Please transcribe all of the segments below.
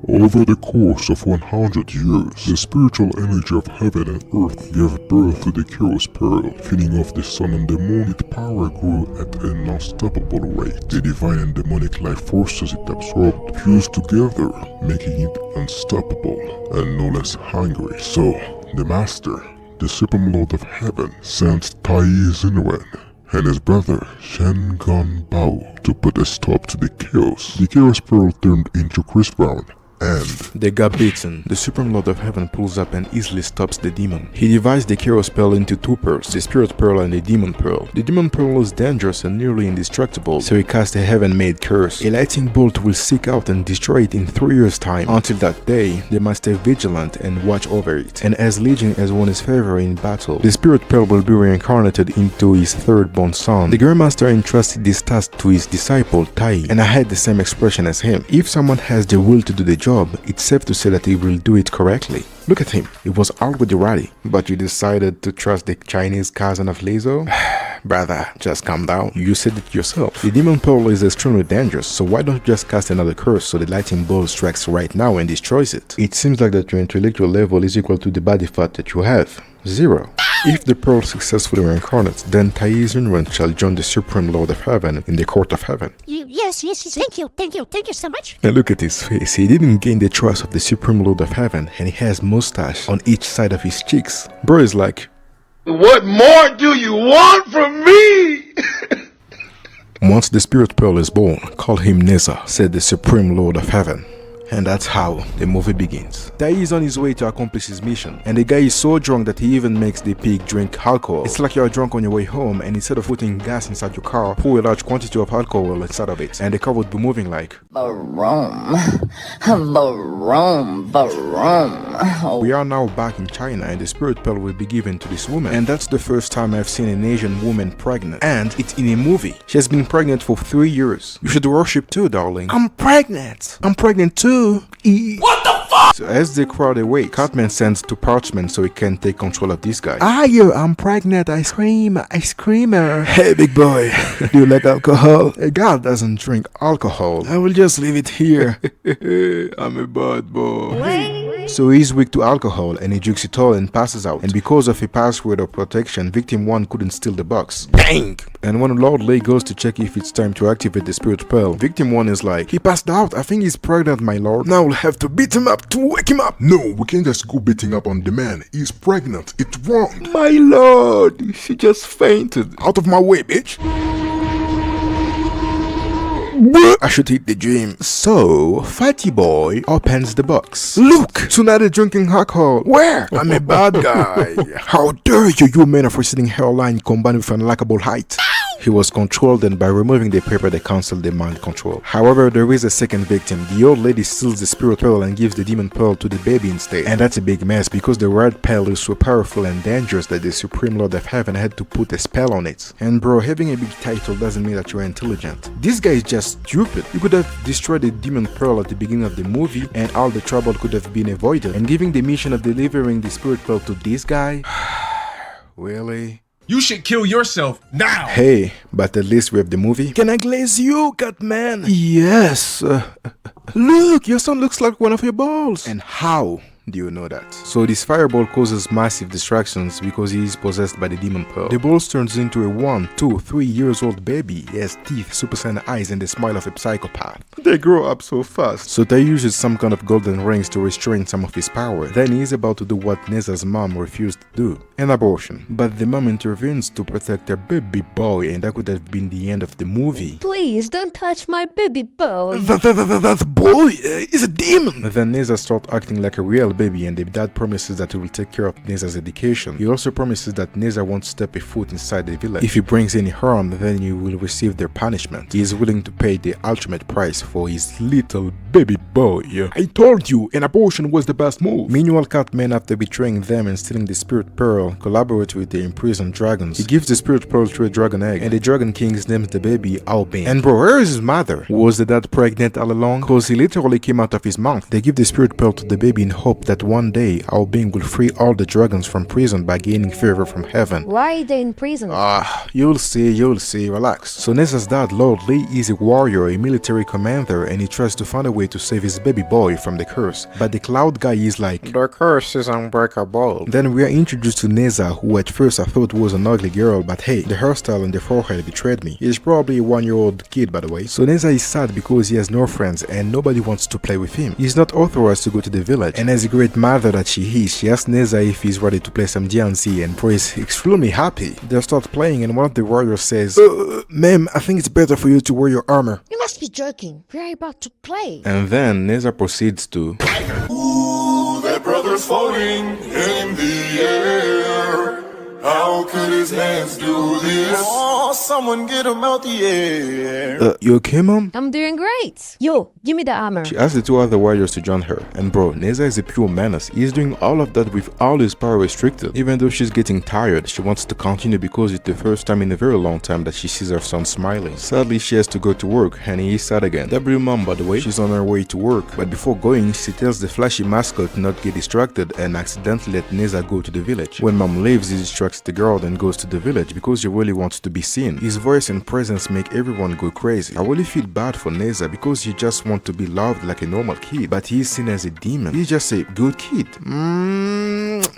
Over the course of 100 years, the spiritual energy of heaven and earth gave birth to the Chaos Pearl. Feeding off the sun and the moon, its power grew at an unstoppable rate. The divine and demonic life forces it absorbed fused together, making it unstoppable and no less hungry. So, the Master, the Supreme Lord of Heaven, sent Tai Zinwen and his brother Shen Gon Bao to put a stop to the chaos. The Chaos Pearl turned into Chris Brown, and they got beaten. The Supreme Lord of Heaven pulls up and easily stops the demon. He divides the Chaos Pearl into two pearls, the Spirit Pearl and the Demon Pearl. The Demon Pearl is dangerous and nearly indestructible, so he casts a heaven-made curse. A lightning bolt will seek out and destroy it in 3 years' time. Until that day, they must stay vigilant and watch over it. And as Legion has won his favor in battle, the Spirit Pearl will be reincarnated into his third-born son. The Grandmaster entrusted this task to his disciple, Tai, and I had the same expression as him. If someone has the will to do the job, it's safe to say that he will do it correctly. Look at him, he was already ready. But you decided to trust the Chinese cousin of Lizzo? Brother, just calm down. You said it yourself. The Demon Pearl is extremely dangerous, so why don't you just cast another curse so the lightning bolt strikes right now and destroys it? It seems like that your intellectual level is equal to the body fat that you have. 0. If the Pearl successfully reincarnates, then Tai Zinwen shall join the Supreme Lord of Heaven in the Court of Heaven. Yes, thank you so much. And look at his face, he didn't gain the trust of the Supreme Lord of Heaven, and he has mustache on each side of his cheeks. Bro is like, what more do you want from me? Once the Spirit Pearl is born, call him Nezha, said the Supreme Lord of Heaven. And that's how the movie begins. Tai is on his way to accomplish his mission, and the guy is so drunk that he even makes the pig drink alcohol. It's like you're drunk on your way home, and instead of putting gas inside your car, pour a large quantity of alcohol inside of it, and the car would be moving like Vroom. We are now back in China, and the Spirit Pearl will be given to this woman, and that's the first time I've seen an Asian woman pregnant, and it's in a movie. She has been pregnant for 3 years. You should worship too, darling. I'm pregnant too. What the fuck? So as the crowd awake, Cartman sends to Parchment so he can take control of this guy. I'm pregnant, ice creamer. Hey big boy, do you like alcohol? A god doesn't drink alcohol. I will just leave it here. I'm a bad boy. So he's weak to alcohol and he drinks it all and passes out. And because of a password of protection, victim 1 couldn't steal the box. Bang! And when Lord Lei goes to check if it's time to activate the Spirit Pearl, victim 1 is like, he passed out, I think he's pregnant, my lord. Now we'll have to beat him up to wake him up. no, we can't just go beating up on the man. He's pregnant. It's wrong. My lord, she just fainted. Out of my way, bitch. I should hit the dream. So, Fatty Boy opens the box. Look! Tsunade drinking alcohol. Where? I'm a bad guy. How dare you, you man of receding hairline combined with an unlikable height. He was controlled, and by removing the paper they cancelled the mind control. However, there is a second victim. The old lady steals the Spirit Pearl and gives the Demon Pearl to the baby instead. And that's a big mess because the red pearl is so powerful and dangerous that the Supreme Lord of Heaven had to put a spell on it. And bro, having a big title doesn't mean that you're intelligent. This guy is just stupid. You could have destroyed the Demon Pearl at the beginning of the movie and all the trouble could have been avoided. And giving the mission of delivering the Spirit Pearl to this guy? Really? You should kill yourself now. Hey, but at least we have the movie. Can I glaze you, Catman? Yes. Look, your son looks like one of your balls. And how do you know that? So this fireball causes massive distractions because he is possessed by the Demon Pearl. The ball turns into a 1, 2, 3 years old baby. He has teeth, Super Saiyan eyes, and the smile of a psychopath. They grow up so fast. So Tai uses some kind of golden rings to restrain some of his power. Then he is about to do what Nezha's mom refused to do, an abortion. But the mom intervenes to protect her baby boy, and that could have been the end of the movie. Please don't touch my baby boy. That boy is a demon! Then Nezha starts acting like a real baby, and the dad promises that he will take care of Nezha's education. He also promises that Nezha won't step a foot inside the village. If he brings any harm, then he will receive their punishment. He is willing to pay the ultimate price for his little baby boy. I told you, an abortion was the best move. Meanwhile, Catman, after betraying them and stealing the Spirit Pearl, collaborates with the imprisoned dragons. He gives the Spirit Pearl to a dragon egg, and the Dragon King names the baby Albin. And bro, where is his mother? Was the dad pregnant all along? Cause he literally came out of his mouth. They give the Spirit Pearl to the baby in hope that one day our being will free all the dragons from prison by gaining favor from heaven. Why are they in prison? You'll see, relax. So Nezha's dad, Lord Lee, is a warrior, a military commander, and he tries to find a way to save his baby boy from the curse. But the cloud guy is like, the curse is unbreakable. Then we are introduced to Nezha, who at first I thought was an ugly girl, but hey, the hairstyle and the forehead betrayed me. He's probably a 1-year-old kid, by the way. So Nezha is sad because he has no friends and nobody wants to play with him. He's not authorized to go to the village, and as a great mother that she is, she asks Nezha if he's ready to play some DNC, and Bro is extremely happy. They start playing and one of the warriors says, ma'am, I think it's better for you to wear your armor. You must be joking. We're about to play. And then Nezha proceeds to, Ooh, that brother's floating in the air. How could his hands do this? Oh, someone get him out the air. you okay, mom? I'm doing great. Yo, give me the armor. She asks the two other warriors to join her, and bro, Nezha is a pure menace. He's doing all of that with all his power restricted. Even though she's getting tired, she wants to continue because it's the first time in a very long time that she sees her son smiling. Sadly, she has to go to work, and he is sad again. W mom, by the way, she's on her way to work, but before going, she tells the flashy mascot to not get distracted and accidentally let Nezha go to the village. When mom leaves, he distracts the girl and goes to the village because he really wants to be seen. His voice and presence make everyone go crazy. I really feel bad for Nezha because he just wants to be loved like a normal kid, but he's seen as a demon. He's just a good kid.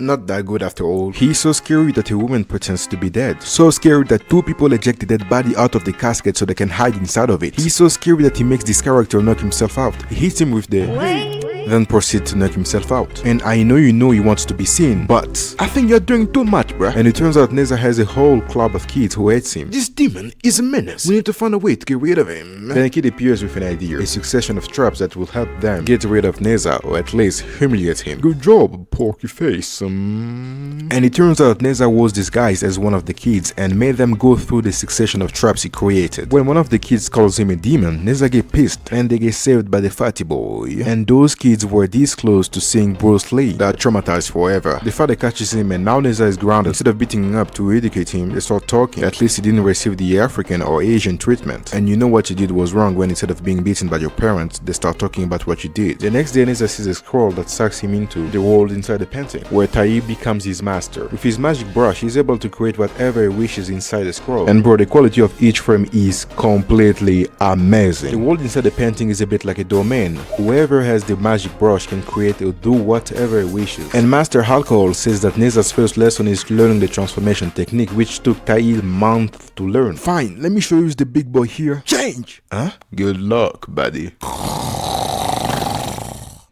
Not that good after all. He's so scary that a woman pretends to be dead. So scary that 2 people eject the dead body out of the casket so they can hide inside of it. He's so scary that he makes this character knock himself out. He hits him with the then proceeds to knock himself out. And I know you know he wants to be seen, but I think you're doing too much, bruh. And it turns out Nezha has a whole club of kids who hates him. This demon is a menace. We need to find a way to get rid of him. Then a kid appears with an idea, a succession of traps that will help them get rid of Nezha, or at least humiliate him. Good job, porky face. And it turns out Nezha was disguised as one of the kids and made them go through the succession of traps he created. When one of the kids calls him a demon, Nezha get pissed and they get saved by the fatty boy. And those kids were this close to seeing Bruce Lee. They're traumatized forever. The father catches him and now Nezha is grounded. Instead of beating him up to educate him, they start talking. At least he didn't receive the African or Asian treatment. And you know what you did was wrong when instead of being beaten by your parents, they start talking about what you did. The next day Nezha sees a scroll that sucks him into the world inside the painting, where Tai becomes his master. With his magic brush, he's able to create whatever he wishes inside the scroll. And bro, the quality of each frame is completely amazing. The world inside the painting is a bit like a domain. Whoever has the magic brush can create or do whatever he wishes. And Master Alcohol says that Nezha's first lesson is learning the transformation technique, which took Tai months to learn. Fine, let me show you the big boy here. Change! Huh? Good luck, buddy.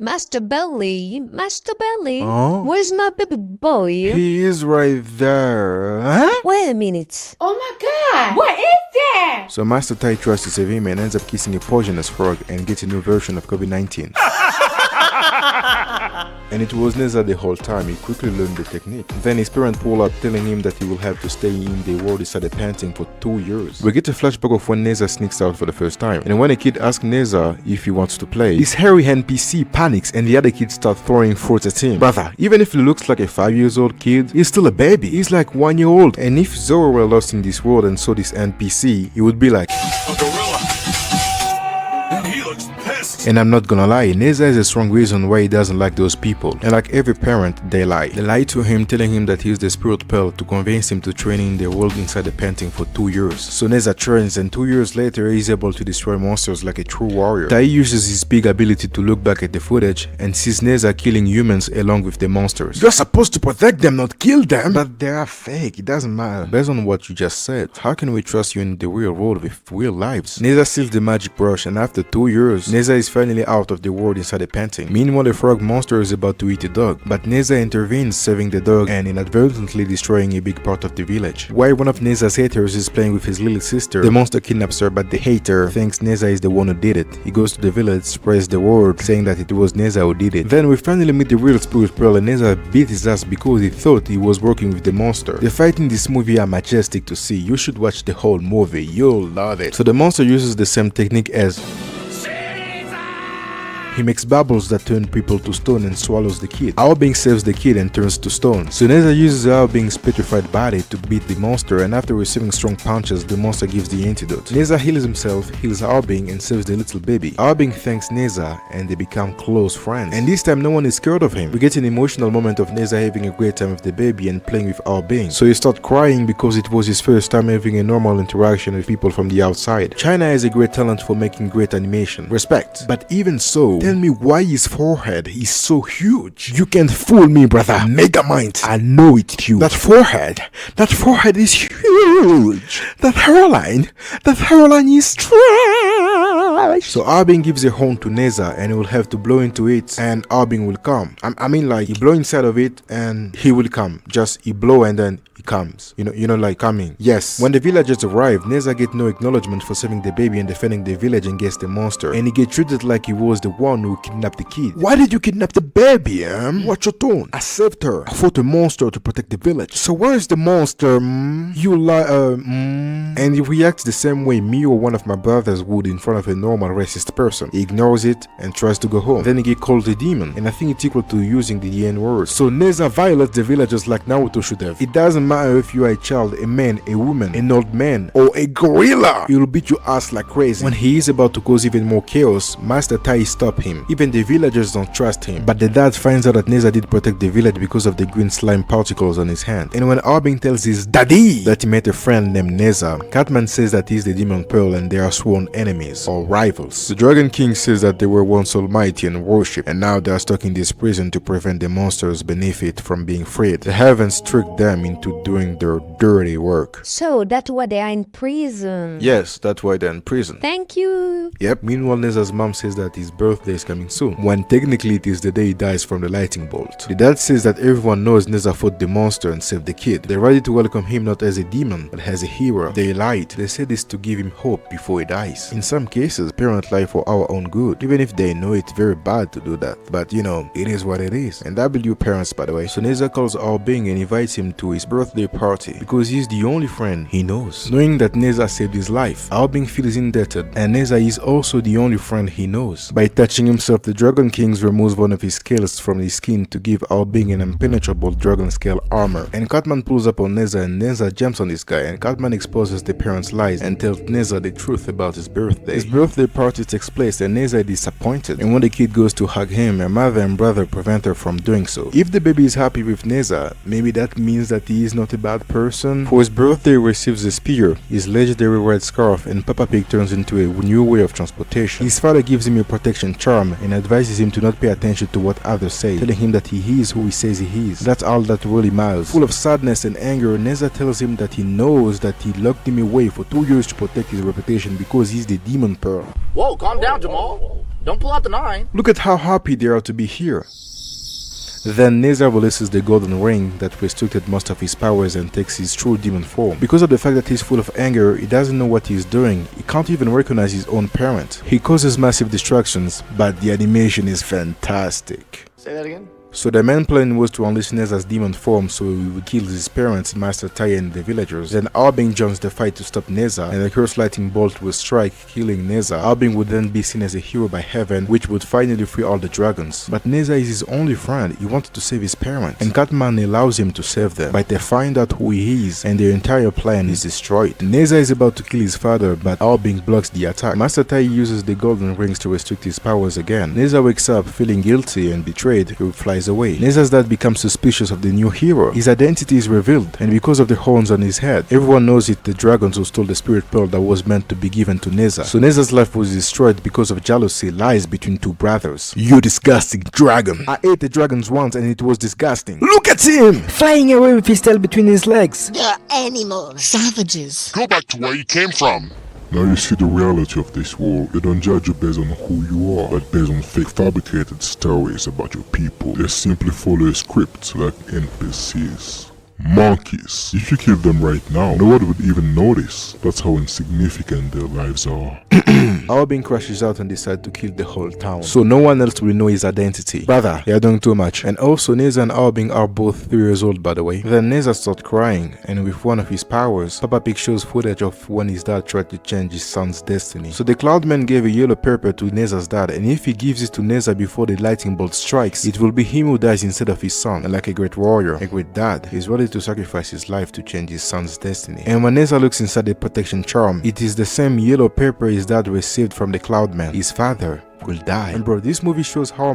Master Belly, Huh? where's my baby boy? He is right there. Huh? Wait a minute. Oh my god! What is that? So Master Tai tries to save him and ends up kissing a poisonous frog and gets a new version of COVID-19. And it was Nezha the whole time. He quickly learned the technique. Then his parents pull up telling him that he will have to stay in the world inside the painting for 2 years. We get a flashback of when Nezha sneaks out for the first time. And when a kid asks Nezha if he wants to play, this hairy NPC panics and the other kids start throwing fruits at him. Brother, even if he looks like a 5-year-old kid, he's still a baby. He's like 1 year old. And if Zoro were lost in this world and saw this NPC, he would be like, A gorilla. He looks pissed. and I'm not gonna lie, Nezha is a strong reason why he doesn't like those people. And like every parent, they lie. They lie to him, telling him that he's the spirit pearl to convince him to train in the world inside the painting for 2 years. So Nezha trains, and 2 years later he's able to destroy monsters like a true warrior. Tai uses his big ability to look back at the footage and sees Nezha killing humans along with the monsters. You're supposed to protect them, not kill them! But they are fake, it doesn't matter. Based on what you just said, how can we trust you in the real world with real lives? Nezha steals the magic brush, and after 2 years, Nezha is finally out of the world inside the painting. Meanwhile, the frog monster is about to eat a dog, but Nezha intervenes, saving the dog and inadvertently destroying a big part of the village. While one of Nezha's haters is playing with his little sister, the monster kidnaps her, but the hater thinks Nezha is the one who did it. He goes to the village, spreads the word, saying that it was Nezha who did it. Then we finally meet the real spirit pearl, and Nezha beat his ass because he thought he was working with the monster. The fights in this movie are majestic to see. You should watch the whole movie, you'll love it. So the monster uses the same technique as He makes bubbles that turn people to stone and swallows the kid. Ao Bing saves the kid and turns to stone. So Nezha uses Ao Bing's petrified body to beat the monster, and after receiving strong punches, the monster gives the antidote. Nezha heals himself, heals Ao Bing, and saves the little baby. Ao Bing thanks Nezha, and they become close friends. And this time no one is scared of him. We get an emotional moment of Nezha having a great time with the baby and playing with Ao Bing. So he starts crying because it was his first time having a normal interaction with people from the outside. China has a great talent for making great animation. Respect. But even so, tell me why his forehead is so huge. You can't fool me, brother. Megamind. I know it's huge. That forehead is huge. That hairline is trash. So Ao Bing gives a horn to Nezha and he will have to blow into it and Ao Bing will come. I mean like he blow inside of it and he will come. Just he blow and then he comes. You know like coming. Yes. When the villagers arrive, Nezha get no acknowledgement for saving the baby and defending the village against the monster. And he get treated like he was the one who kidnapped the kid. Why did you kidnap the baby, What's your tone? I saved her. I fought a monster to protect the village. So where is the monster, You lie, And he reacts the same way me or one of my brothers would in front of a normal racist person. He ignores it and tries to go home. Then he get called a demon, and I think it's equal to using the N-word. So Nezha violates the villagers like Naruto should have. It doesn't matter if you are a child, a man, a woman, an old man, or a gorilla. He will beat your ass like crazy. When he is about to cause even more chaos, Master Tai stops him. Even the villagers don't trust him. But the dad finds out that Nezha did protect the village because of the green slime particles on his hand. And when Ao Bing tells his daddy that he met a friend named Nezha, Catman says that he's the Demon Pearl and they are sworn enemies or rivals. The Dragon King says that they were once almighty and worshipped, and now they are stuck in this prison to prevent the monsters beneath it from being freed. The heavens tricked them into doing their dirty work. So that's why they are in prison. Yes, that's why they're in prison. Thank you. Yep. Meanwhile, Nezha's mom says that his birthday is coming soon, when technically it is the day he dies from the lightning bolt. The dad says that everyone knows Nezha fought the monster and saved the kid. They're ready to welcome him not as a demon, but as a hero. They lied. They said this to give him hope before he dies. In some cases, parents lie for our own good, even if they know it's very bad to do that. But it is what it is. And W parents, by the way. So Nezha calls Ao Bing and invites him to his birthday party because he's the only friend he knows. Knowing that Nezha saved his life, Ao Bing feels indebted, and Nezha is also the only friend he knows. By touching himself, the Dragon King removes one of his scales from his skin to give Ao Bing an impenetrable dragon scale armor. And Catman pulls up on Nezha and Nezha jumps on this guy, and Catman exposes the parents' lies and tells Nezha the truth about his birthday. His birthday party takes place and Nezha is disappointed, and when the kid goes to hug him, her mother and brother prevent her from doing so. If the baby is happy with Nezha, maybe that means that he is not a bad person. For his birthday, he receives a spear, his legendary red scarf, and Peppa Pig turns into a new way of transportation. His father gives him a protection charm and advises him to not pay attention to what others say, telling him that he is who he says he is. That's all that really matters. Full of sadness and anger, Nezha tells him that he knows that he locked him away for 2 years to protect his reputation because he's the Demon Pearl. Whoa, calm down, Jamal. Don't pull out the 9. Look at how happy they are to be here. Then Nezha releases the golden ring that restricted most of his powers and takes his true demon form. Because of the fact that he's full of anger, he doesn't know what he's doing. He can't even recognize his own parent. He causes massive distractions, but the animation is fantastic. Say that again? So the main plan was to unleash Nezha's demon form so he would kill his parents, Master Tai and the villagers. Then Ao Bing joins the fight to stop Nezha, and the cursed lightning bolt will strike, killing Nezha. Ao Bing would then be seen as a hero by heaven, which would finally free all the dragons. But Nezha is his only friend. He wanted to save his parents, and Catman allows him to save them. But they find out who he is, and their entire plan is destroyed. Nezha is about to kill his father, but Ao Bing blocks the attack. Master Tai uses the golden rings to restrict his powers again. Nezha wakes up feeling guilty and betrayed. He flies away. Nezha's dad becomes suspicious of the new hero. His identity is revealed, and because of the horns on his head, everyone knows it's the dragons who stole the spirit pearl that was meant to be given to Nezha. So Nezha's life was destroyed because of jealousy, lies between two brothers. You disgusting dragon! I ate the dragons once and it was disgusting. Look at him! Flying away with his tail between his legs. They're animals. Savages. Go back to where you came from. Now you see the reality of this world. They don't judge you based on who you are, but based on fake fabricated stories about your people. They simply follow a script like NPCs. Monkeys. If you kill them right now, no one would even notice. That's how insignificant their lives are. Aobing crashes out and decides to kill the whole town, so no one else will know his identity. Brother, you're doing too much. And also, Nezha and Aobing are both 3 years old, by the way. Then Nezha starts crying, and with one of his powers, Papa Pig shows footage of when his dad tried to change his son's destiny. So the Cloudman gave a yellow pepper to Nezha's dad, and if he gives it to Nezha before the lightning bolt strikes, it will be him who dies instead of his son. And like a great warrior, a great dad, he's ready to sacrifice his life to change his son's destiny. And when Nezha looks inside the protection charm, it is the same yellow pepper his dad received from the Cloudman. His father will die. And bro, this movie shows how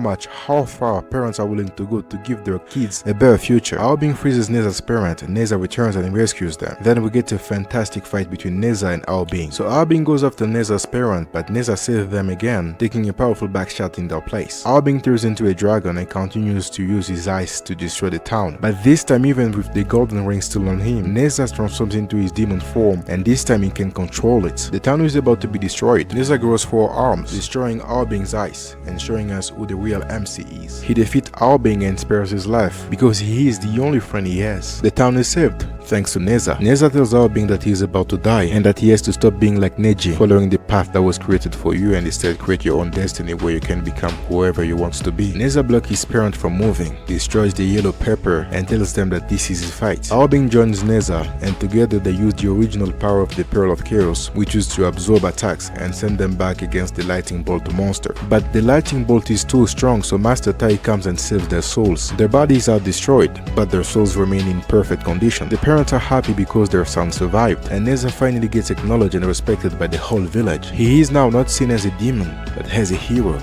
far parents are willing to go to give their kids a better future. Aobing freezes Nezha's parent, and Nezha returns and rescues them. Then we get a fantastic fight between Nezha and Aobing. So Aobing goes after Nezha's parent, but Nezha saves them again, taking a powerful backshot in their place. Aobing turns into a dragon and continues to use his eyes to destroy the town. But this time, even with the golden ring still on him, Nezha transforms into his demon form, and this time he can control it. The town is about to be destroyed. Nezha grows 4 arms, destroying Aobing's eyes and showing us who the real MC is. He defeats Aobing and spares his life because he is the only friend he has. The town is saved thanks to Nezha. Nezha tells Aobing that he is about to die and that he has to stop being like Neji, following the path that was created for you, and instead create your own destiny where you can become whoever you want to be. Nezha blocks his parent from moving, destroys the yellow pepper, and tells them that this is his fight. Aobing joins Nezha, and together they use the original power of the Pearl of Chaos, which is to absorb attacks and send them back against the lightning bolt monster. But the lightning bolt is too strong, so Master Tai comes and saves their souls. Their bodies are destroyed, but their souls remain in perfect condition. The parents are happy because their son survived, and Nezha finally gets acknowledged and respected by the whole village. He is now not seen as a demon, but as a hero.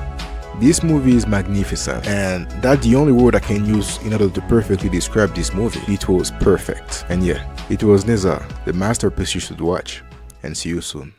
This movie is magnificent, and that's the only word I can use in order to perfectly describe this movie. It was perfect. And yeah, it was Nezha, the masterpiece you should watch. And see you soon.